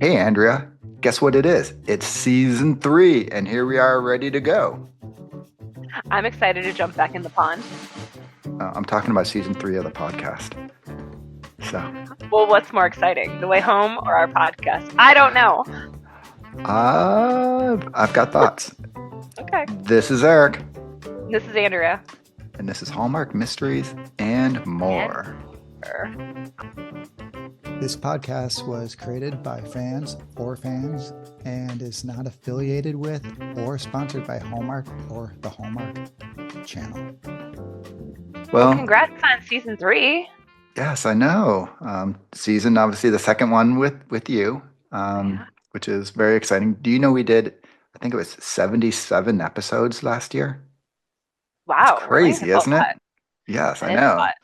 Hey, Andrea, guess what it is? It's season 3, and here we are ready to go. I'm excited to jump back in the pond. I'm talking about season 3 of the podcast. So, Well, what's more exciting, The Way Home or our podcast? I don't know. I've got thoughts. Okay. This is Eric, This is Andrea. and this is Hallmark Mysteries and And More. This podcast was created by fans for fans and is not affiliated with or sponsored by Hallmark or the Hallmark channel. Well, Well, congrats on season 3. yes, I know. Season, obviously, the second one with you, Yeah. which is very exciting. Do you know we did, I think it was 77 episodes last year? It's Wow, really? crazy, That's a isn't it? lot. Yes, I That is a know. lot.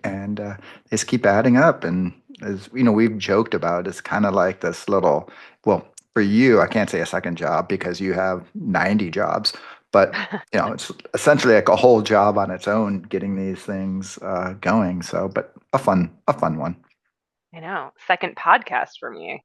And they just keep adding up. And as you know, we've joked about it's kind of like this little, well, for you, I can't say a second job because you have 90 jobs, but it's essentially like a whole job on its own getting these things going. So, but a fun one. I know. Second podcast for me.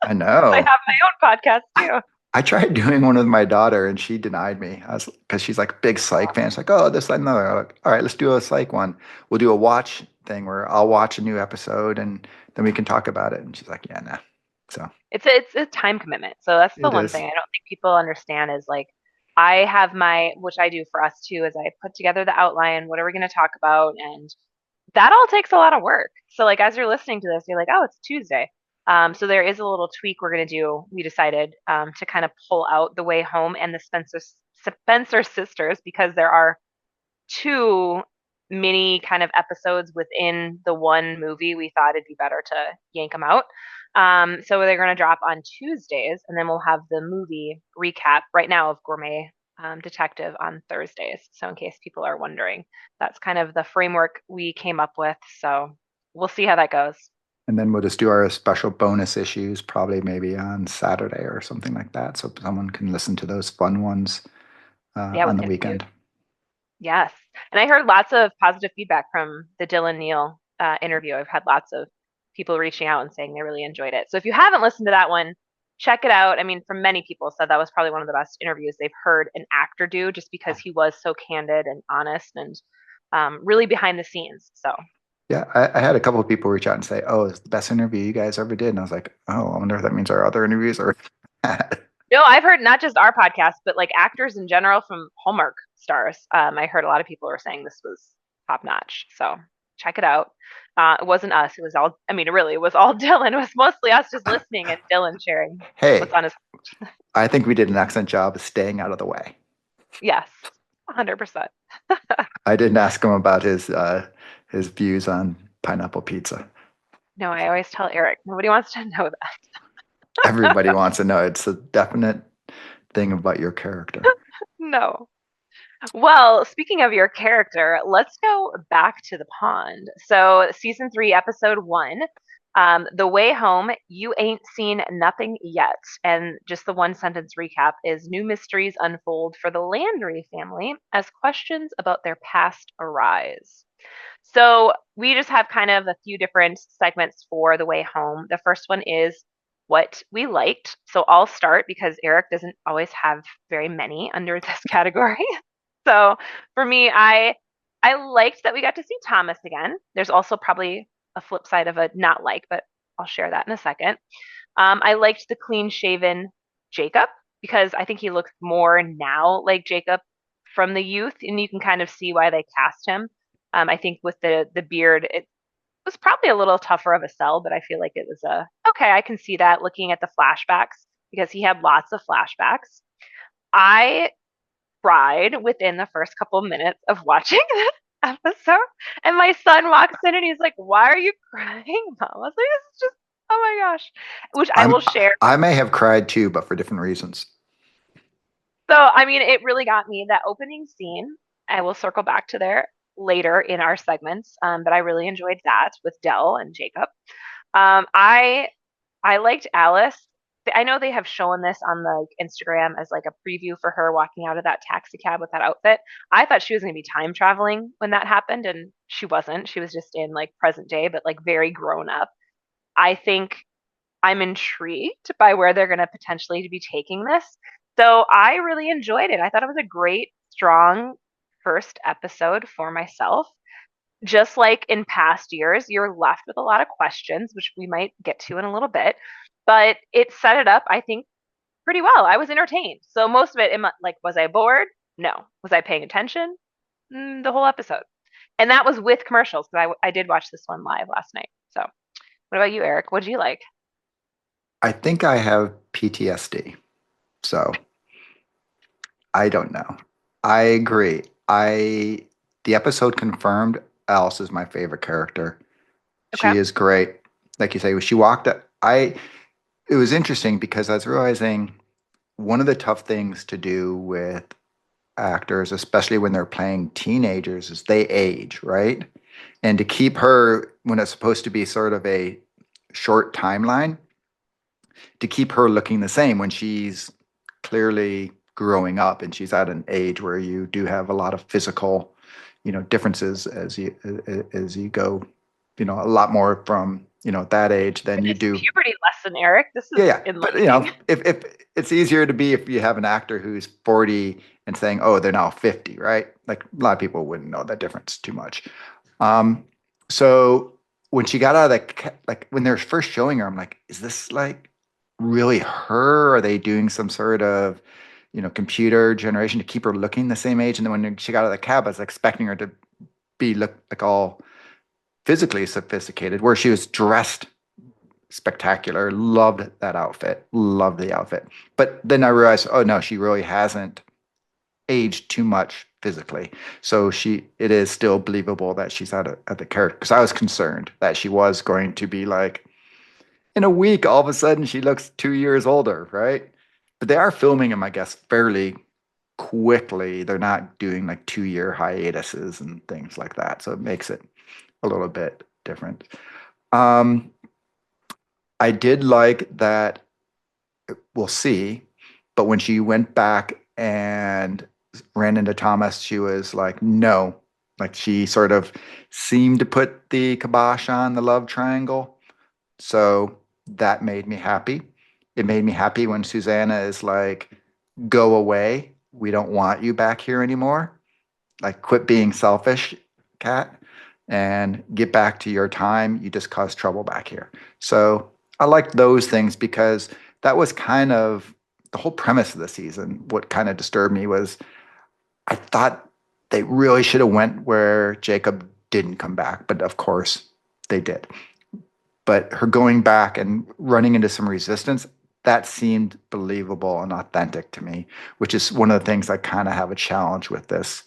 I I know. have my own podcast too. I tried doing one with my daughter and she denied me. I was because she's like a big psych fan. She's like, oh, this, that, and another. I'm like, all right, let's do a psych one. We'll do a watch thing where I'll watch a new episode and then we can talk about it. And she's like, yeah, nah. So It's a time commitment. So that's the it one is. thing I don't think people understand is like I have my, which I do for us too, is I put together the outline, what are we going to talk about, and that all takes a lot of work. So like as you're listening to this, you're like, oh, it's Tuesday. So there is a little tweak we're gonna do. We decided to kind of pull out The Way Home and the Spencer sisters because there are two mini kind of episodes within the one movie. We thought it'd be better to yank them out. So they're gonna drop on Tuesdays, and then we'll have the movie recap right now of Gourmet Detective on Thursdays. So in case people are wondering, that's kind of the framework we came up with. So we'll see how that goes. And then we'll just do our special bonus issues, probably maybe on Saturday or something like that. So someone can listen to those fun ones Yeah, on with the interviews. weekend. Yes. And I heard lots of positive feedback from the Dylan Neal interview. I've had lots of people reaching out and saying they really enjoyed it. So if you haven't listened to that one, check it out. I mean, from many people said that was probably one of the best interviews they've heard an actor do just because he was so candid and honest and really behind the scenes. So, Yeah, I had a couple of people reach out and say, "Oh, it's the best interview you guys ever did." And I was like, "Oh, I wonder if that means our other interviews are." no, I've heard not just our podcast, but like actors in general from Hallmark stars. I heard a lot of people were saying this was top notch. So check it out. It wasn't us. It was all, I mean, really, it was all Dylan. It was mostly us just listening and Dylan sharing what's Hey, on his. I think we did an excellent job of staying out of the way. Yes, 100%. I didn't ask him about his views on pineapple pizza. No, I always tell Eric, nobody wants to know that. Everybody wants to know. It's a definite thing about your character. No. Well, speaking of your character, let's go back to the pond. So, season 3, episode 1, The Way Home, you ain't seen nothing yet. And just the one sentence recap is new mysteries unfold for the Landry family as questions about their past arise. So, we just have kind of a few different segments for The Way Home. The first one is what we liked. So, I'll start because Eric doesn't always have very many under this category. So for me, I liked that we got to see Thomas again. There's also probably a flip side of a not like, but I'll share that in a second. I liked the clean shaven Jacob because I think he looks more now like Jacob from the youth, and you can kind of see why they cast him. I think with the beard, it was probably a little tougher of a sell, but I feel like it was a okay. I can see that looking at the flashbacks because he had lots of flashbacks. I cried within the first couple of minutes of watching this episode. And my son walks in and he's like, "Why are you crying, Mom?" I was like, "It's just, oh my gosh," which I will I'm share. I may have cried too, but for different reasons. So, I mean, it really got me. That opening scene, I will circle back to there later in our segments, but I really enjoyed that with Dell and Jacob. I liked Alice. I know they have shown this on the Instagram as like a preview for her walking out of that taxi cab with that outfit. I thought she was going to be time traveling when that happened, and she wasn't. She was just in like present day, but like very grown up. I think I'm intrigued by where they're going to potentially be taking this. So I really enjoyed it. I thought it was a great, strong first episode for myself. Just like in past years, you're left with a lot of questions, which we might get to in a little bit. But it set it up, I think, pretty well. I was entertained. So most of it, like, was I bored? No. Was I paying attention? The whole episode. And that was with commercials because I did watch this one live last night. So what about you, Eric? What did you like? I think I have PTSD. So I don't know. I agree. The episode confirmed Alice is my favorite character. Okay. She is great. Like you say, when she walked up, it was interesting because I was realizing one of the tough things to do with actors, especially when they're playing teenagers, is they age, right? And to keep her when it's supposed to be sort of a short timeline, to keep her looking the same when she's clearly growing up and she's at an age where you do have a lot of physical, differences as you go, a lot more from, that age than you This do. puberty lesson, Eric. This Yeah, is yeah. But enlightening. if it's easier to be if you have an actor who's 40 and saying, "Oh, they're now 50," right? Like a lot of people wouldn't know that difference too much. Um, so when she got out of like when they're first showing her, I'm like, is this like really her? Are they doing some sort of, computer generation to keep her looking the same age? And then when she got out of the cab, I was expecting her to be look like all physically sophisticated, where she was dressed spectacular. Loved that outfit. Loved the outfit. But then I realized, oh no, she really hasn't aged too much physically. So it is still believable that she's at the character. Because I was concerned that she was going to be like, in a week, all of a sudden she looks 2 years older, right? But they are filming them, I guess, fairly quickly. They're not doing like 2 year hiatuses and things like that. So it makes it a little bit different. Um, I did like that. We'll see. But when she went back and ran into Thomas, she was like, no. Like she sort of seemed to put the kibosh on the love triangle. So that made me happy. It made me happy when Susanna is like, go away. We don't want you back here anymore. Like, quit being selfish, Kat, and get back to your time. You just caused trouble back here. So I liked those things because that was kind of the whole premise of the season. What kind of disturbed me was I thought they really should have went where Jacob didn't come back, but of course they did. But her going back and running into some resistance, that seemed believable and authentic to me, which is one of the things I kind of have a challenge with this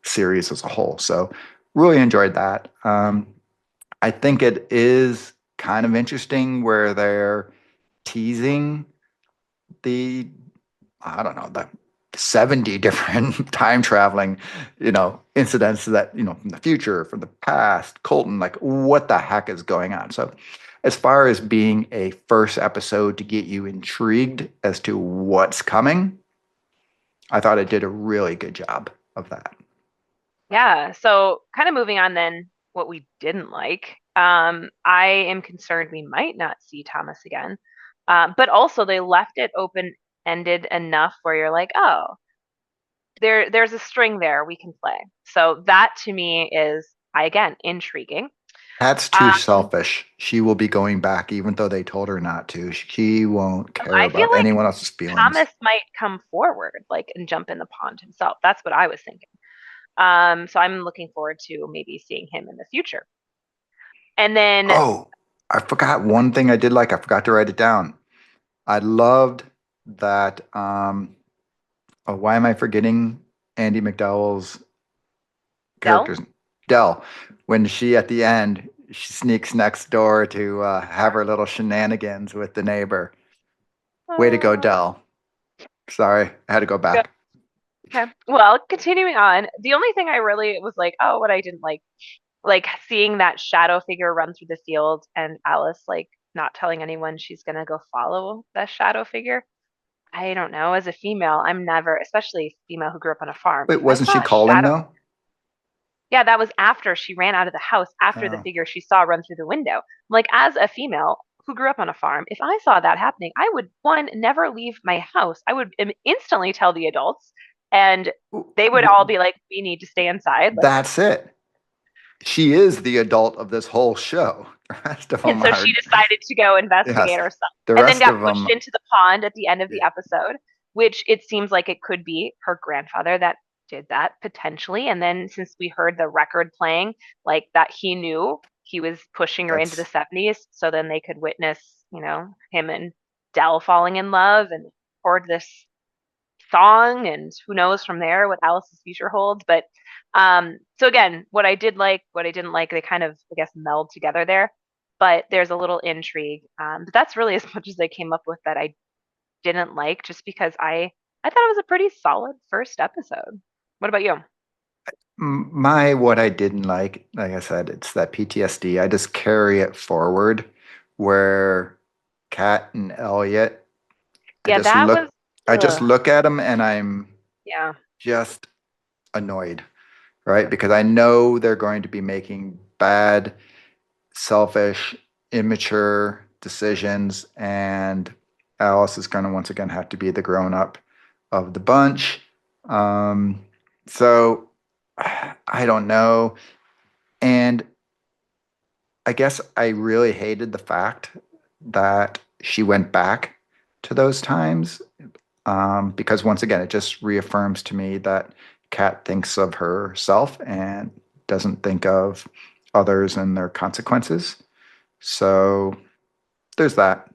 series as a whole. So really enjoyed that. I think it is kind of interesting where they're teasing the, I don't know, the 70 different time traveling, incidents that, from the future, from the past, Colton, like what the heck is going on? So as far as being a first episode to get you intrigued as to what's coming, I thought it did a really good job of that. Yeah. So kind of moving on then, what we didn't like. I am concerned we might not see Thomas again. But also they left it open ended enough where you're like, oh, there's a string there we can play. So that to me is again intriguing. That's too Um, selfish. She will be going back even though they told her not to. She won't care I feel about like anyone else's feelings. Thomas might come forward, like, and jump in the pond himself. That's what I was thinking. So I'm looking forward to maybe seeing him in the future. And then Oh, I forgot one thing I did like. I forgot to write it down. I loved that. Oh, why am I forgetting Andy McDowell's Dell. character's Dell? When she at the end she sneaks next door to have her little shenanigans with the neighbor. Way to go, Uh, Dell. Sorry, I had to go good. back. Okay. Well, continuing on, the only thing I really was like, oh, what I didn't like seeing that shadow figure run through the field and Alice like not telling anyone she's gonna go follow that shadow figure. I don't know. As a female, I'm never, especially a female who grew up on a farm. Wait, If I wasn't saw she a calling shadow, though? yeah, that was after she ran out of the house after the Oh, figure she saw run through the window. Like as a female, who grew up on a farm, if I saw that happening, I would, one, never leave my house. I would instantly tell the adults, and they would all be like, we need to stay inside. Like, That's it. She is the adult of this whole show. The rest of and them so she are, decided to go investigate yes. herself The and then rest got of pushed them, into the pond at the end of the episode, which it seems like it could be her grandfather that did that potentially. And then since we heard the record playing, like that he knew he was pushing her into the that's 70s, so then they could witness, him and Dell falling in love and record this song, and who knows from there what Alice's future holds. But so again, what I did like, what I didn't like, they kind of, I guess, meld together there. But there's a little intrigue. But that's really as much as I came up with that I didn't like, just because I thought it was a pretty solid first episode. What about you? my what I didn't like I said, it's that PTSD. I just carry it forward where Kat and Elliot, I Yeah, just that look was, I just ugh, look at them and I'm yeah, just annoyed, right? Because I know they're going to be making bad, selfish, immature decisions, and Alice is going to once again have to be the grown up of the bunch. Um, so I don't know. And I guess I really hated the fact that she went back to those times, because once again, it just reaffirms to me that Kat thinks of herself and doesn't think of others and their consequences. So there's that.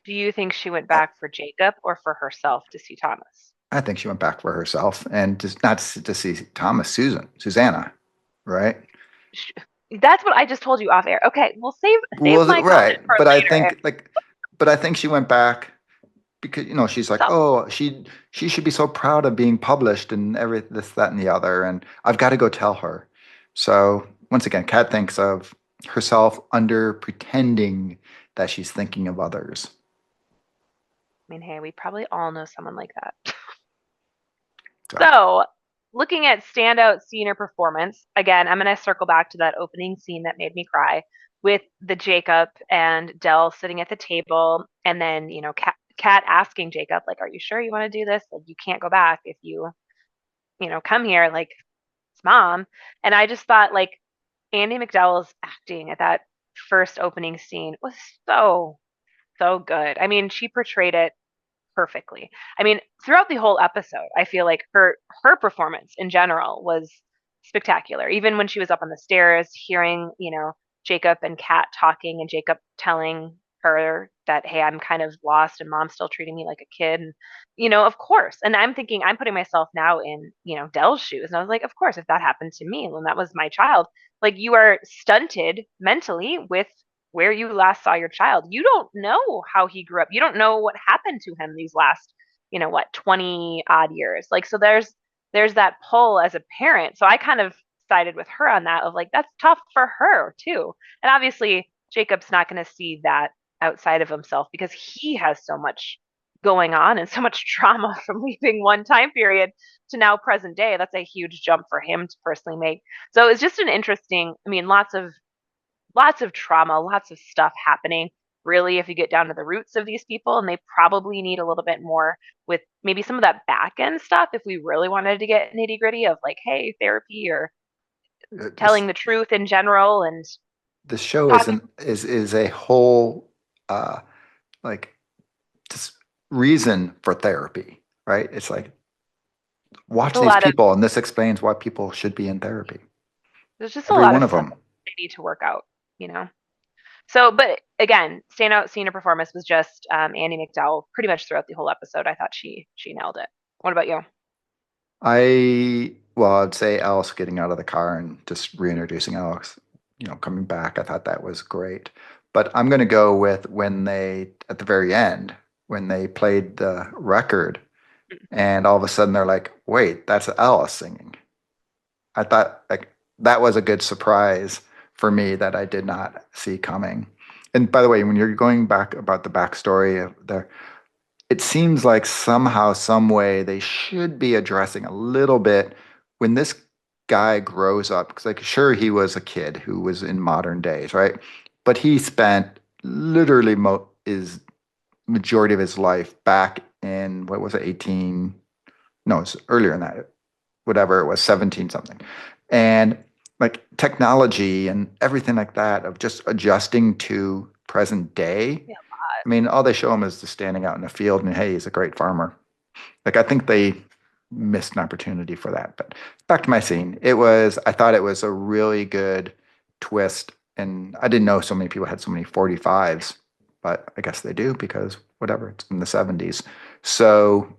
do you think she went I, back for Jacob or for herself to see Thomas? I think she went back for herself and just not to see Thomas, Susanna, right? That's what I just told you off air. Okay, we'll save Well, my comment right, for but I later. think but I think she went back because she's like, So, oh, she should be so proud of being published and every this, that, and the other, and I've got to go tell her. So once again, Kat thinks of herself under pretending that she's thinking of others. I mean, hey, we probably all know someone like that. So So, looking at standout scene or performance, again, I'm going to circle back to that opening scene that made me cry with the Jacob and Dell sitting at the table, and then, Kat asking Jacob, like, are you sure you want to do this? Like, you can't go back if come here, like, it's mom. And I just thought, like, Andy McDowell's acting at that first opening scene was so, so good. I mean, she portrayed it perfectly. I mean, throughout the whole episode, I feel like her performance in general was spectacular. Even when she was up on the stairs, hearing Jacob and Kat talking, and Jacob telling her that, hey, I'm kind of lost and mom's still treating me like a kid. And of course. And I'm thinking, I'm putting myself now in Dell's shoes, and I was like, of course, if that happened to me when that was my child, like, you are stunted mentally with where you last saw your child. You don't know how he grew up. You don't know what happened to him these last, 20 odd years. Like, so there's that pull as a parent. So I kind of sided with her on that, of like, that's tough for her too. And obviously Jacob's not going to see that outside of himself, because he has so much going on and so much trauma from leaving one time period to now present day. That's a huge jump for him to personally make. So it's just an interesting, I mean, lots of trauma, lots of stuff happening. Really, if you get down to the roots of these people, and they probably need a little bit more with maybe some of that back end stuff if we really wanted to get nitty gritty of, like, hey, therapy, or this telling the truth in general, and the show talking is a whole, like, just reason for therapy, right? It's like just watch a these lot of people, and this explains why people should be in therapy. there's just a Every lot one of of stuff them. they need to work out, you know. So, but again, standout scene or performance was just Andy McDowell pretty much throughout the whole episode. I thought she nailed it. What about you? I'd say Alice getting out of the car and just reintroducing Alex, coming back. I thought that was great. But I'm going to go with when they, at the very end, when they played the record and all of a sudden they're like, wait, that's Alice singing. I thought like that was a good surprise for me that I did not see coming. And by the way, when you're going back about the backstory of it seems like somehow, some way, they should be addressing a little bit when this guy grows up. Because, like, sure, he was a kid who was in modern days, right? But he spent literally is majority of his life back in what was it, 18? No, it's earlier than that. Whatever it was, 17 something. And like technology and everything like that of just adjusting to present day. Yeah. I mean, all they show him is just standing out in the field and hey, he's a great farmer. Like I think they missed an opportunity for that. But back to my scene. I thought it was a really good twist. And I didn't know so many people had so many 45s, but I guess they do because whatever, it's in the 70s. So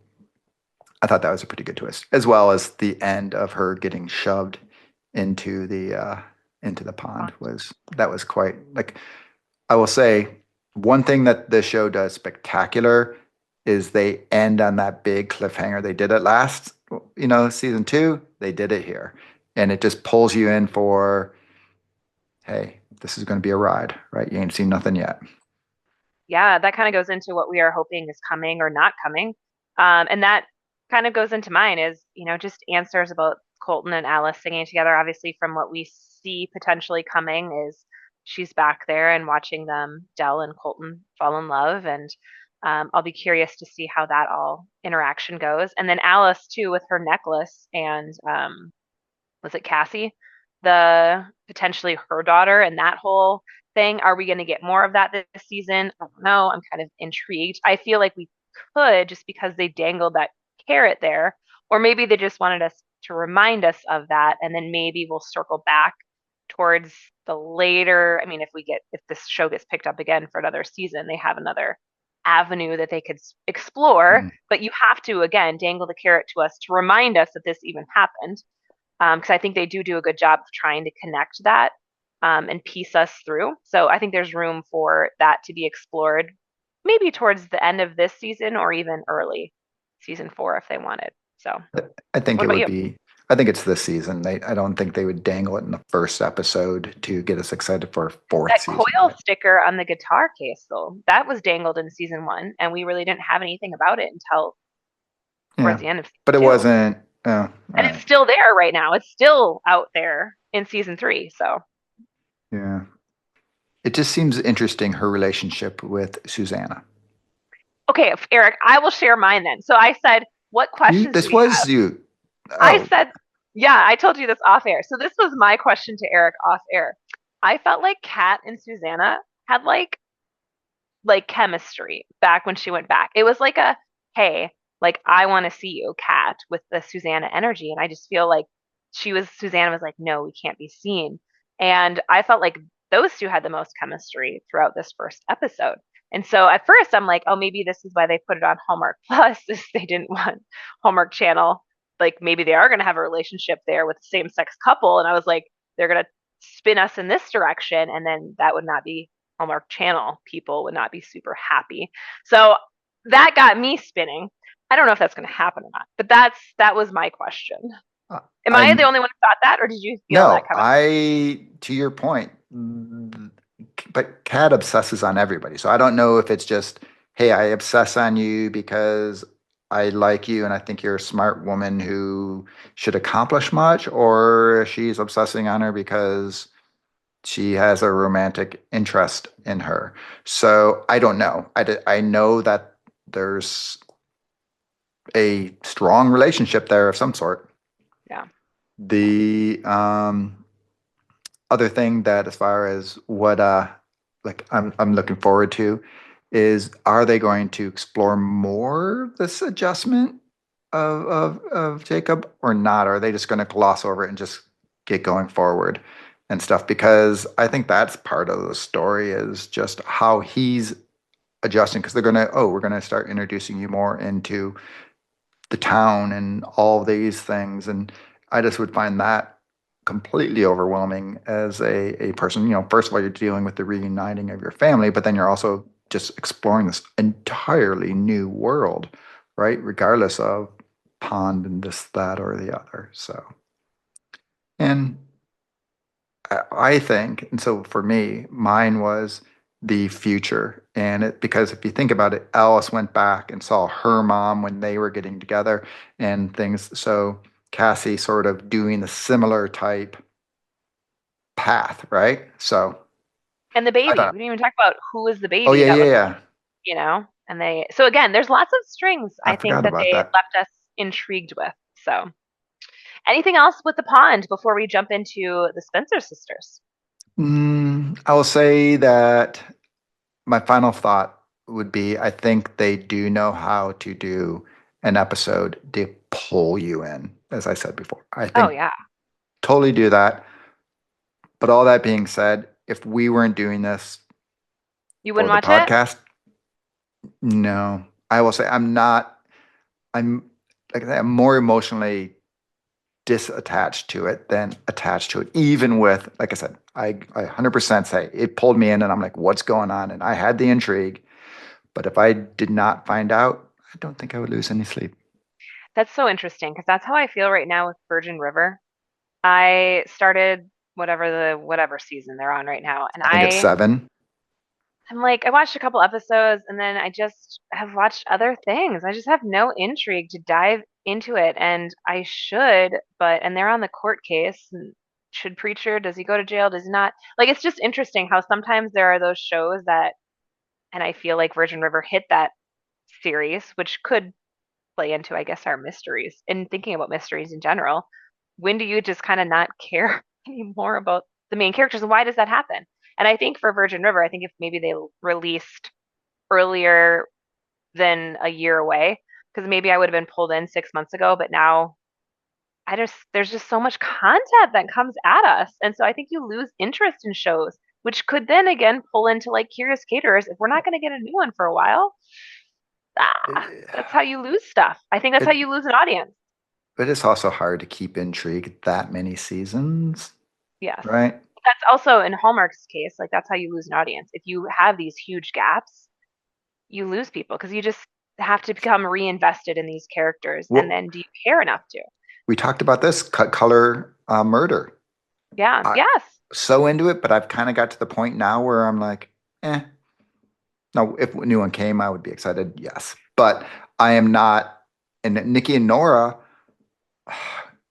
I thought that was a pretty good twist, as well as the end of her getting shoved into the pond was quite like I will say one thing that the show does spectacular is they end on that big cliffhanger. They did it last, season two. They did it here, and it just pulls you in for, hey, this is going to be a ride, right? You ain't seen nothing yet. Yeah, that kind of goes into what we are hoping is coming or not coming. And that kind of goes into mine is, just answers about Colton and Alice singing together. Obviously, from what we see potentially coming is she's back there and watching them, Dell and Colton, fall in love. And I'll be curious to see how that all interaction goes. And then Alice, too, with her necklace and was it Cassie? The potentially her daughter and that whole thing. Are we going to get more of that this season? I don't know. I'm kind of intrigued. I feel like we could just because they dangled that carrot there, or maybe they just wanted us to remind us of that, and then maybe we'll circle back towards the later. I mean, if this show gets picked up again for another season, they have another avenue that they could explore, Mm. but you have to again dangle the carrot to us to remind us that this even happened because I think they do a good job of trying to connect that and piece us through. So I think there's room for that to be explored, maybe towards the end of this season or even early season four if they wanted. So, I think what it about would you? be. I think it's this season. I don't think they would dangle it in the first episode to get us excited for a fourth That season of coil it. sticker on the guitar case, though, that was dangled in season one, and we really didn't have anything about it until towards Yeah, the end of but it season two. wasn't. Oh, all And it's right. still there right now. It's still out there in season three. So, Yeah. It just seems interesting, her relationship with Susanna. okay, Eric, I will share mine then. So I said, what questions do This we have? was you. I Oh, said, yeah, I told you this off air. So this was my question to Eric off air. I felt like Kat and Susanna had like chemistry back when she went back. It was like a hey, like I want to see you, Kat, with the Susanna energy. And I just feel like Susanna was like, no, we can't be seen. And I felt like those two had the most chemistry throughout this first episode. And so at first I'm like, oh, maybe this is why they put it on Hallmark Plus, is they didn't want Hallmark Channel. Like maybe they are going to have a relationship there with a same sex couple. And I was like, they're going to spin us in this direction. And then that would not be Hallmark Channel. People would not be super happy. So that got me spinning. I don't know if that's going to happen or not, but that was my question. Am I the I'm only one who thought that, or did you feel that no, coming? to your point, but Kat obsesses on everybody. So I don't know if it's just, hey, I obsess on you because I like you and I think you're a smart woman who should accomplish much, or she's obsessing on her because she has a romantic interest in her. So I don't know. I know that there's a strong relationship there of some sort. Yeah. The other thing that as far as what like I'm looking forward to is, are they going to explore more this adjustment of Jacob or not? Or are they just going to gloss over it and just get going forward and stuff? Because I think that's part of the story, is just how he's adjusting, because we're gonna start introducing you more into the town and all these things. And I just would find that completely overwhelming as a person. First of all, you're dealing with the reuniting of your family, but then you're also just exploring this entirely new world, right? Regardless of pond and this, that, or the other. So, and I think, and so for me, mine was the future. And because if you think about it, Alice went back and saw her mom when they were getting together and things. So Cassie sort of doing the similar type path, right? So And the I baby. don't. We didn't even talk about who was the Oh baby yeah, that yeah, was, yeah. and so again, there's lots of strings I I think forgot that about they that. left us intrigued with. So, anything else with the pond before we jump into the Spencer sisters? I will say that my final thought would be I think they do know how to do an episode to pull you in, as I said before. I Oh think yeah. totally do that. But all that being said, if we weren't doing this You for wouldn't the watch it? podcast, no, I will say I'm not, I'm like I said, I'm more emotionally disattached to it than attached to it. Even with, like I said, I 100% say it pulled me in and I'm like, what's going on? And I had the intrigue. But if I did not find out, I don't think I would lose any sleep. That's so interesting because that's how I feel right now with Virgin River. I started whatever season they're on right now, and I think it's seven. I'm like I watched a couple episodes and then I just have watched other things. I just have no intrigue to dive into it, and I should, and they're on the court case. And should Preacher, does he go to jail? Does he not? Like it's just interesting how sometimes there are those shows that, and I feel like Virgin River hit that series, which could play into, I guess, our mysteries and thinking about mysteries in general. When do you just kind of not care anymore about the main characters, and why does that happen? And I think for Virgin River, I think if maybe they released earlier than a year away, because maybe I would have been pulled in 6 months ago, but now there's just so much content that comes at us, and so I think you lose interest in shows, which could then again pull into like Curious Caterers if we're not going to get a new one for a while. That's how you lose stuff. I think that's how It, you lose an audience. but it's also hard to keep intrigue that many seasons, Yes. right? That's also in Hallmark's case, like that's how you lose an audience. If you have these huge gaps, you lose people because you just have to become reinvested in these characters. And Well, then do you care enough to? we talked about this cut color murder. Yeah. I Yes. so into it, but I've kind of got to the point now where I'm like, eh. Now, if a new one came, I would be excited. Yes, but I am not. And Nikki and Nora,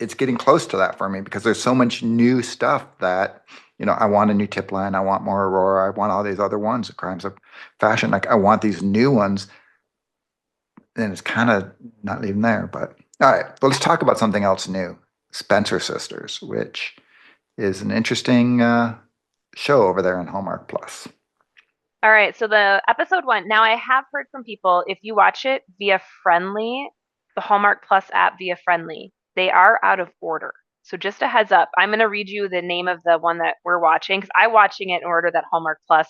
it's getting close to that for me because there's so much new stuff that I want a new tip line. I want more Aurora. I want all these other ones, the Crimes of Fashion. Like I want these new ones, and it's kind of not even there. But all right, well, let's talk about something else new. Spencer Sisters, which is an interesting show over there in Hallmark Plus. All right. So the episode one. Now I have heard from people if you watch it via Friendly, the Hallmark Plus app via Friendly, they are out of order. So just a heads up, I'm going to read you the name of the one that we're watching because I'm watching it in order that Hallmark Plus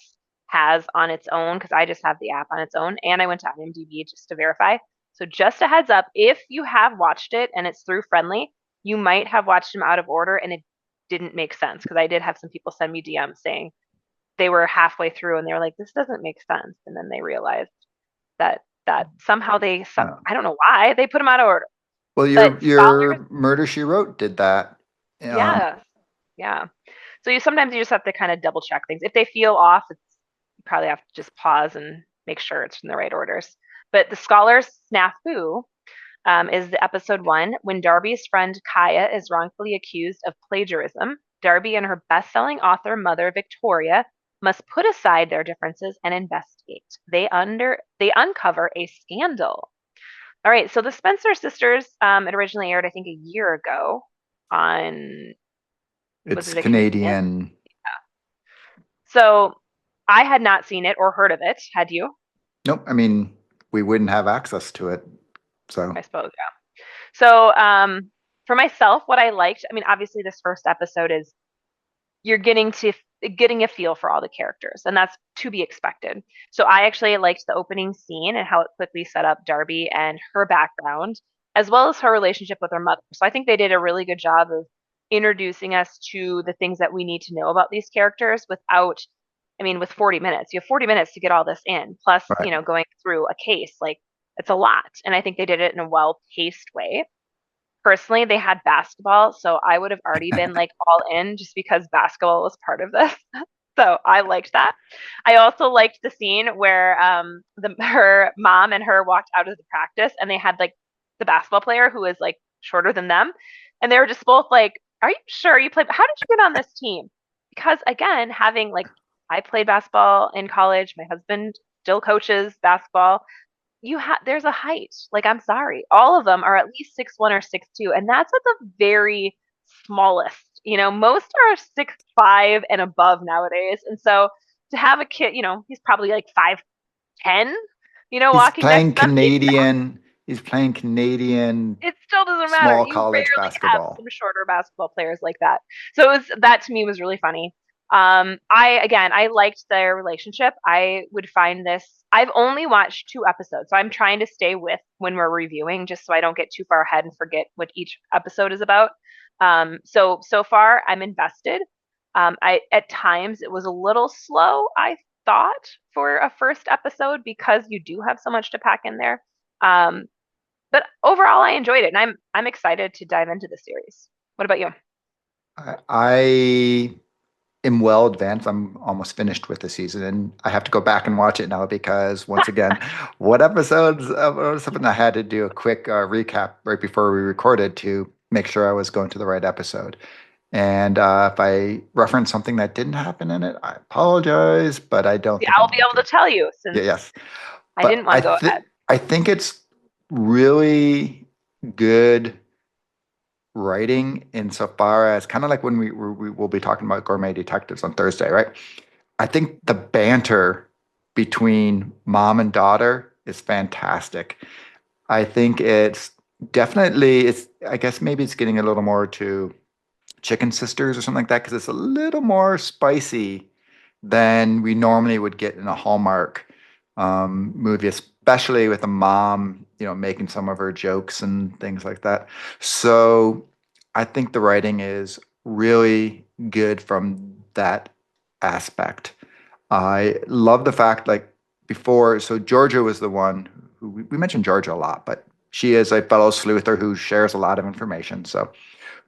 has on its own because I just have the app on its own and I went to IMDb just to verify. So just a heads up, if you have watched it and it's through Friendly, you might have watched them out of order and it didn't make sense because I did have some people send me DMs saying they were halfway through and they were like, this doesn't make sense. And then they realized that somehow Oh. I don't know why they put them out of order. Well, But scholars, your Murder She Wrote did that. Um, yeah, yeah. So sometimes you just have to kind of double check things. If they feel off, you probably have to just pause and make sure it's in the right orders. But the scholars snafu is the episode one when Darby's friend Kaya is wrongfully accused of plagiarism. Darby and her best-selling author mother Victoria must put aside their differences and investigate. They uncover a scandal. All right, so the Spencer sisters, it originally aired I think a year ago on, was it's it a Canadian? Canadian. So I had not seen it or heard of it. Had you? Nope. I mean, we wouldn't have access to it. So, I suppose, yeah. So for myself, what I liked, I mean, obviously this first episode is you're getting a feel for all the characters, and that's to be expected. So I actually liked the opening scene and how it quickly set up Darby and her background, as well as her relationship with her mother. So I think they did a really good job of introducing us to the things that we need to know about these characters without, I mean, with 40 minutes. You have 40 minutes to get all this in, plus, right. going through a case. Like, it's a lot. And I think they did it in a well paced way. Personally, they had basketball, so I would have already been like all in just because basketball was part of this. So I liked that. I also liked the scene where her mom and her walked out of the practice and they had like the basketball player who was like shorter than them. And they were just both like, are you sure you played? How did you get on this team? Because again, having like I played basketball in college. My husband still coaches basketball. There's a height. Like, I'm sorry. All of them are at least 6'1" or 6'2", and that's at the very smallest. Most are 6'5" and above nowadays. And so to have a kid, he's probably like 5'10", He's walking next playing to them. Canadian. He's playing Canadian It still doesn't matter. small You college rarely have basketball. some shorter basketball players like that. So that to me was really funny. I liked their relationship. I would find this. I've only watched 2 episodes, so I'm trying to stay with when we're reviewing, just so I don't get too far ahead and forget what each episode is about. So far I'm invested. I at times it was a little slow, I thought, for a first episode because you do have so much to pack in there. Um, but overall, I enjoyed it, and I'm excited to dive into the series. What about you? I am well advanced. I'm almost finished with the season, and I have to go back and watch it now because once again, what episodes? Something I had to do a quick recap right before we recorded to make sure I was going to the right episode. And if I reference something that didn't happen in it, I apologize, but I don't See, think I'm I'll be going able to. to tell you Yeah, since yes. I didn't But want to go ahead. I think it's really good writing insofar as kind of like when we will be talking about Gourmet Detectives on Thursday, right? I think the banter between mom and daughter is fantastic. I think it's I guess maybe it's getting a little more to Chicken Sisters or something like that because it's a little more spicy than we normally would get in a Hallmark movie, especially with a mom, making some of her jokes and things like that. So I think the writing is really good from that aspect. I love the fact, like before, so Georgia was the one who we mentioned Georgia a lot, but she is a fellow sleuther who shares a lot of information. So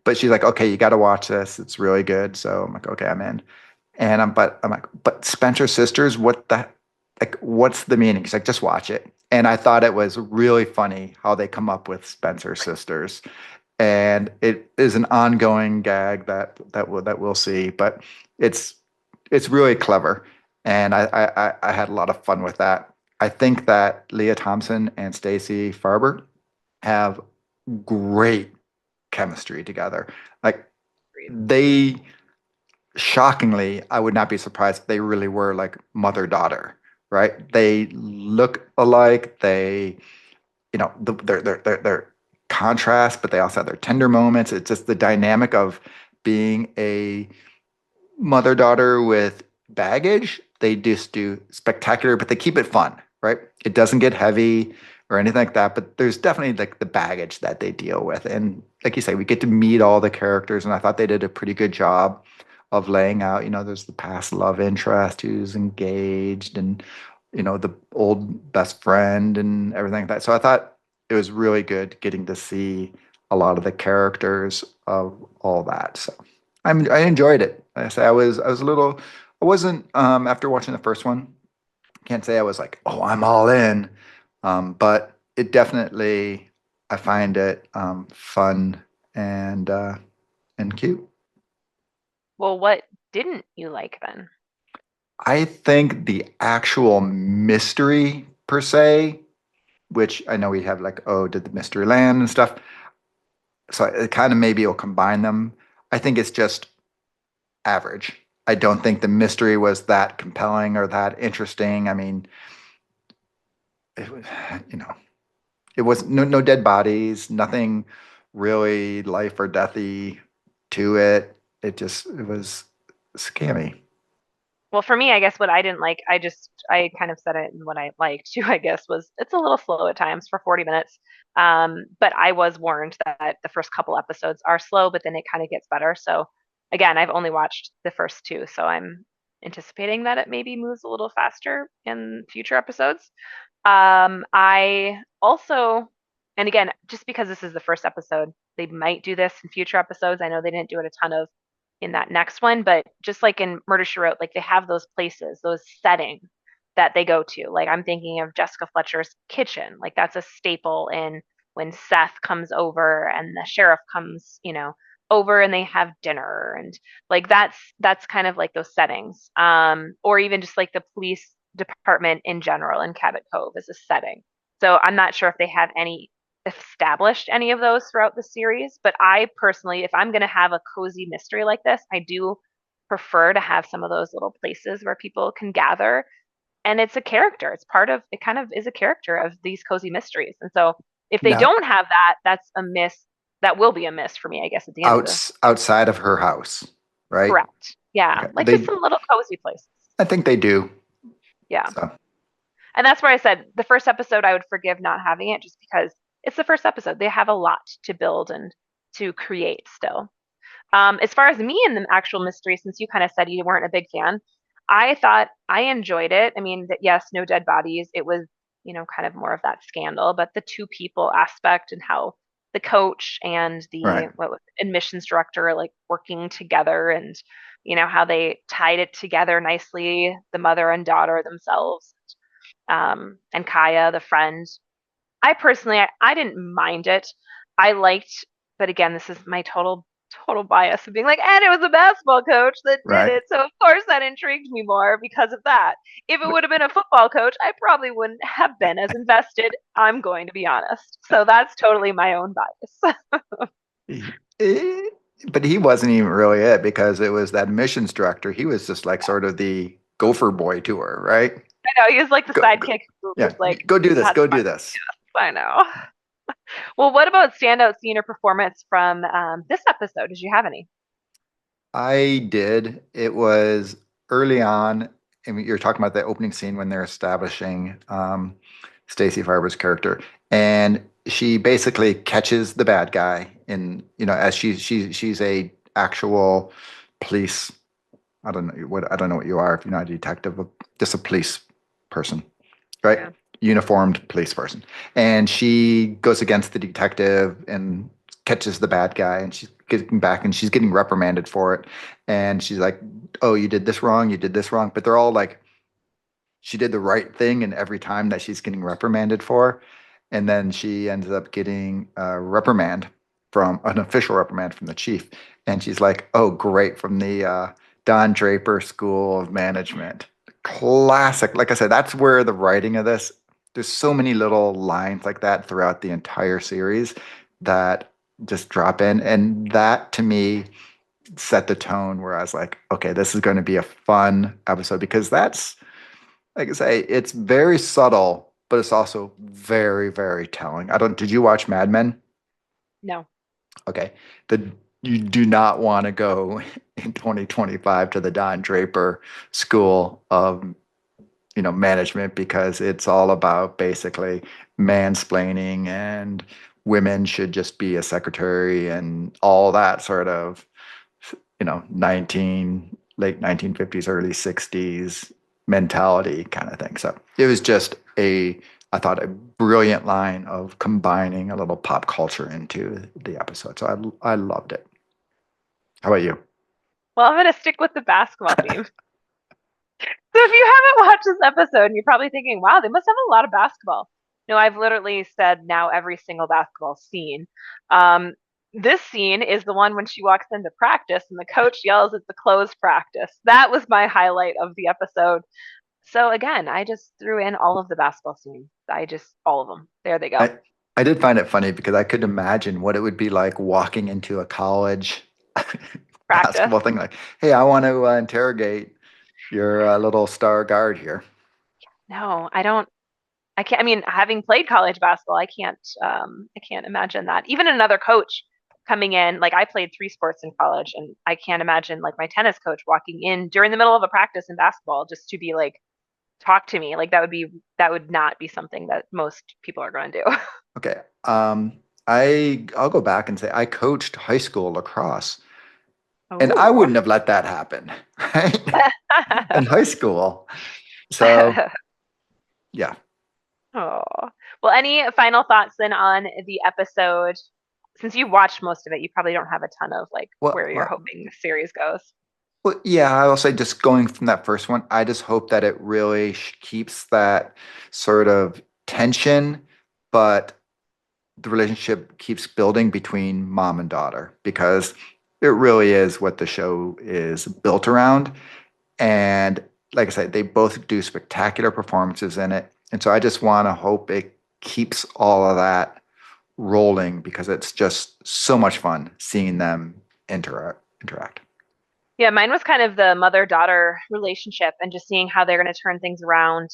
but she's like, okay, you got to watch this. It's really good. So I'm like, okay, I'm in. And I'm like, but Spencer Sisters, what's the meaning? She's like, just watch it. And I thought it was really funny how they come up with Spencer Sisters, and it is an ongoing gag that we'll see. But it's it's really clever, and I had a lot of fun with that. I think that Leah Thompson and Stacey Farber have great chemistry together. Like they shockingly, I would not be surprised if they really were like mother-daughter, right? They look alike. They're contrast, but they also have their tender moments. It's just the dynamic of being a mother-daughter with baggage. They just do spectacular, but they keep it fun, right? It doesn't get heavy or anything like that, but there's definitely like the baggage that they deal with. And like you say, we get to meet all the characters, and I thought they did a pretty good job of laying out, there's the past love interest who's engaged and, the old best friend and everything like that. So I thought it was really good getting to see a lot of the characters of all that. So I enjoyed it. Like I say I was a little I wasn't after watching the first one, can't say I was like, oh, I'm all in. But it definitely I find it fun and cute. Well, what didn't you like then? I think the actual mystery per se, which I know we have like, oh, did the mystery land and stuff. So it kind of maybe will combine them. I think it's just average. I don't think the mystery was that compelling or that interesting. I mean, it was, you know, it was no dead bodies, nothing really life or deathy to it. It was scammy. Well, for me, I guess what I didn't like, I kind of said it, and what I liked too, I guess, was it's a little slow at times for 40 minutes. But I was warned that the first couple episodes are slow, but then it kind of gets better. So again, I've only watched the first 2, so I'm anticipating that it maybe moves a little faster in future episodes. I also, and again, just because this is the first episode, they might do this in future episodes. I know they didn't do it a ton of in that next one, but just like in Murder She Wrote, like they have those places, those settings that they go to. Like I'm thinking of Jessica Fletcher's kitchen. Like that's a staple in when Seth comes over and the sheriff comes, over and they have dinner, and like that's kind of like those settings. Or even just like the police department in general in Cabot Cove as a setting. So I'm not sure if they have any established any of those throughout the series, but I personally, if I'm going to have a cozy mystery like this, I do prefer to have some of those little places where people can gather, and it's a character. It's part of it, kind of is a character of these cozy mysteries. And so if they Now, don't have that, that's a miss. That will be a miss for me, I guess, at the end of the outside of her house, right? correct. Yeah, Okay. like just some little cozy places. I think they do. Yeah. So, And that's where I said the first episode I would forgive not having it just because it's the first episode. They have a lot to build and to create still. As far as me and the actual mystery, since you kind of said you weren't a big fan, I thought I enjoyed it. I mean, that yes, no dead bodies. It was, kind of more of that scandal, but the two people aspect and how the coach and the right. admissions director are like working together, and how they tied it together nicely, the mother and daughter themselves, and Kaya, the friend. I personally, I didn't mind it. I liked, but again, this is my total bias of being like, and it was a basketball coach that did Right. it, so of course that intrigued me more because of that. If it would have been a football coach, I probably wouldn't have been as invested. I'm going to be honest. So that's totally my own bias. Eh, but he wasn't even really it because it was that missions director. He was just like sort of the gopher boy to her, right? I know he was like the Go, go, sidekick who yeah, was like go do this, had go fun. do this. I know. Well, what about standout scene or performance from this episode? Did you have any? I did. It was early on. I mean, you're talking about the opening scene when they're establishing Stacey Farber's character, and she basically catches the bad guy in, as she's a actual police. I don't know what you are if you're not a detective, just a police person, right? Yeah. Uniformed police person. And she goes against the detective and catches the bad guy, and she's getting back and she's getting reprimanded for it. And she's like, "Oh, you did this wrong, you did this wrong." But they're all like, she did the right thing, and every time that she's getting reprimanded for. And then she ends up getting a reprimand from an official reprimand from the chief. And she's like, "Oh, great, from the Don Draper School of Management." Classic. Like I said, that's where the writing of this, there's so many little lines like that throughout the entire series that just drop in. And that to me set the tone where I was like, okay, this is going to be a fun episode because that's, like I say, it's very subtle, but it's also very, very telling. Did you watch Mad Men? No. Okay. You do not want to go in 2025 to the Don Draper School of, management, because it's all about basically mansplaining and women should just be a secretary and all that sort of, late 1950s, early 60s mentality kind of thing. So it was just I thought, a brilliant line of combining a little pop culture into the episode. So I loved it. How about you? Well, I'm gonna stick with the basketball theme. So if you haven't watched this episode, and you're probably thinking, "Wow, they must have a lot of basketball." No, I've literally said now every single basketball scene. Um, this scene is the one when she walks into practice and the coach yells at the close practice. That was my highlight of the episode. So again, I just threw in all of the basketball scenes. All of them. There they go. I I did find it funny because I could imagine what it would be like walking into a college Practice. basketball thing. Like, hey, I want to interrogate your little star guard here. No, I don't. I can't. I mean, having played college basketball, I can't. I can't imagine that. Even another coach coming in, like I played three sports in college, and I can't imagine like my tennis coach walking in during the middle of a practice in basketball just to be like, talk to me. Like that would not be something that most people are going to do. Okay. I'll go back and say I coached high school lacrosse, and I Oh. wouldn't have let that happen, right? In high school. So yeah. Oh. Well, any final thoughts then on the episode? Since you watched most of it, you probably don't have a ton of like Well, where you're hoping the series goes. well, yeah, I will say just going from that first one, I just hope that it really keeps that sort of tension, but the relationship keeps building between mom and daughter because it really is what the show is built around. And like I said, they both do spectacular performances in it. And so I just want to hope it keeps all of that rolling because it's just so much fun seeing them interact. Yeah, mine was kind of the mother-daughter relationship and just seeing how they're going to turn things around.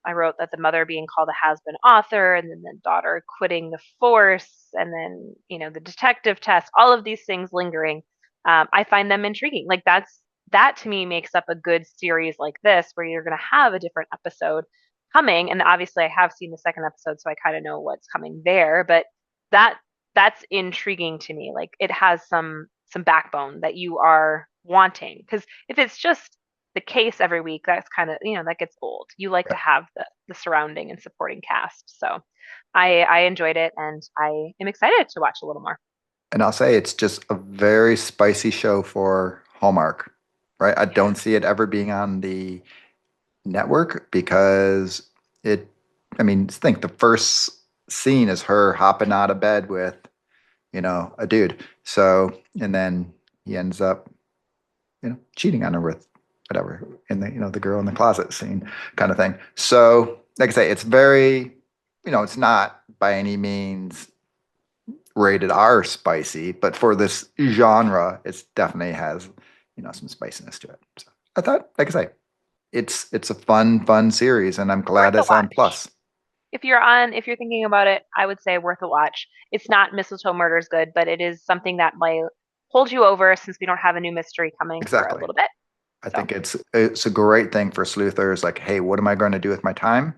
I wrote that the mother being called a has-been author, and then the daughter quitting the force, and then, the detective test, all of these things lingering. I find them intriguing. Like that to me makes up a good series like this, where you're going to have a different episode coming. And obviously, I have seen the second episode, so I kind of know what's coming there. But that that's intriguing to me. Like it has some backbone that you are wanting. Because if it's just the case every week, that's kind of, that gets old. You like to Right. have the surrounding and supporting cast. So I enjoyed it, and I am excited to watch a little more. And I'll say it's just a very spicy show for Hallmark, right? I don't see it ever being on the network because it, I mean, think the first scene is her hopping out of bed with, a dude. So, and then he ends up, cheating on her with whatever in the girl in the closet scene kind of thing. So, like I say, it's very, it's not by any means rated R spicy, but for this genre, it definitely has, some spiciness to it. So I thought, like I say, it's a fun series, and I'm Worth glad a it's on watch. Plus. If you're thinking about it, I would say worth a watch. It's not Mistletoe Murder's good, but it is something that might hold you over since we don't have a new mystery coming for a Exactly. little bit. I So, think it's a great thing for sleuthers. Like, hey, what am I going to do with my time?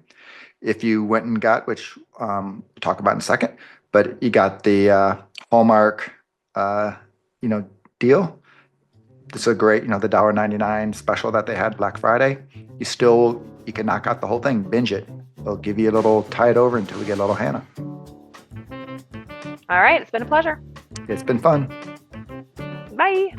If you went and got, which we'll talk about in a second, but you got the Hallmark, uh, you know, deal. It's a great, the $1.99 special that they had Black Friday. You can knock out the whole thing, binge it. They'll give you a little tide over until we get a little Hannah. all right, it's been a pleasure. It's been fun. Bye.